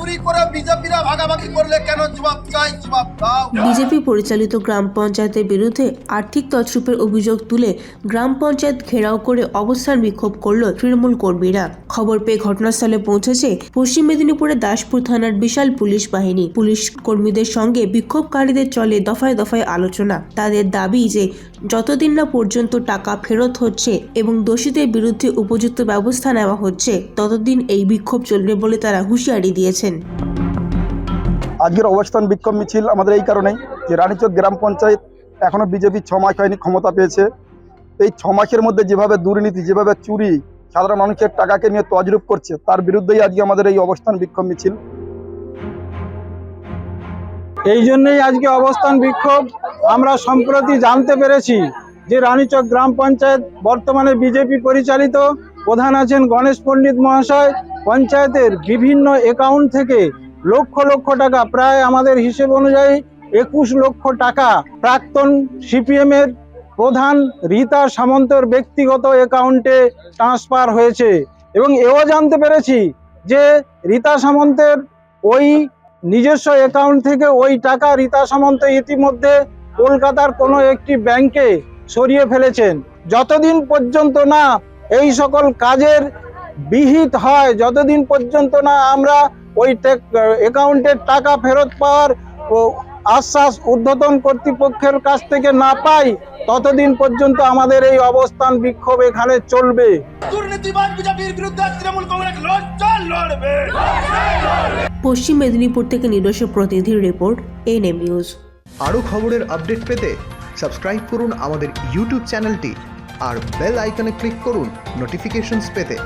চুরি করে বিজেপিরা ভাগাভাগি করলে কেন জবাব চাই, জবাব দাও। বিজেপি পরিচালিত গ্রাম পঞ্চায়েতের বিরুদ্ধে আর্থিক তছরূপের অভিযোগ তুলে গ্রাম পঞ্চায়েত ঘেরাও করে অবস্থান বিক্ষোভ করল তৃণমূল কর্মীরা। খবর পেয়ে ঘটনাস্থলে পৌঁছেছে পশ্চিম মেদিনীপুরের দাসপুর থানার বিশাল পুলিশ বাহিনী। পুলিশ কর্মীদের সঙ্গে বিক্ষোভকারীদের চলে দফায় দফায় আলোচনা। তাদের দাবি যে যতদিন না পর্যন্ত টাকা ফেরত হচ্ছে এবং দোষীদের বিরুদ্ধে উপযুক্ত ব্যবস্থা নেওয়া হচ্ছে ততদিন এই বিক্ষোভ চলবে বলে তারা হুঁশিয়ারি দিয়েছেন। আজকের অবস্থান বিক্ষোভ মিছিল আমাদের এই কারণেই যে রানীচক গ্রাম পঞ্চায়েত এখনও বিজেপি 6 মাস হয়নি ক্ষমতা পেয়েছে। এই 6 মাসের মধ্যে যেভাবে দুর্নীতি, যেভাবে চুরি, সাধারণ মানুষের টাকাকে নিয়ে তজরুপ করছে, তার বিরুদ্ধেই আজকে আমাদের এই অবস্থান বিক্ষোভ মিছিল। এই জন্যই আজকে অবস্থান বিক্ষোভ। আমরা সম্প্রতি জানতে পেরেছি যে রানীচক গ্রাম পঞ্চায়েত বর্তমানে বিজেপি পরিচালিত, প্রধান আছেন গণেশ পণ্ডিত মহাশয়। পঞ্চায়েতের বিভিন্ন অ্যাকাউন্ট থেকে লক্ষ লক্ষ টাকা, প্রায় আমাদের হিসেব অনুযায়ী 21 লক্ষ টাকা প্রাক্তন সিপিএম এর প্রধান রীতা সামন্তর ব্যক্তিগত অ্যাকাউন্টে ট্রান্সফার হয়েছে। এবং এও জানতে পেরেছি যে রীতা সামন্তের ওই নিজস্ব অ্যাকাউন্ট থেকে ওই টাকা রীতা সামন্ত ইতিমধ্যে কলকাতার কোনো একটি ব্যাংকে সরিয়ে ফেলেছেন। যতদিন পর্যন্ত না এই সকল কাজের বিহিত হয়, যতদিন পর্যন্ত না আমরা ওই অ্যাকাউন্টের টাকা ফেরত পাওয়ার আশ্বাস ঊর্ধ্বতন কর্তৃপক্ষের কাছ থেকে না পাই, ততদিন পর্যন্ত আমাদের এই অবস্থান বিক্ষোভ এখানে চলবে। দুর্নীতিবাজ বিজেপির বিরুদ্ধে তৃণমূল কংগ্রেস লড়বে। পশ্চিম মেদিনীপুর থেকে নিজস্ব প্রতিনিধির রিপোর্ট, এনএম নিউজ। আরও খবরের আপডেট পেতে সাবস্ক্রাইব করুন আমাদের ইউটিউব চ্যানেলটি আর বেল আইকনে ক্লিক করুন নোটিফিকেশনস পেতে।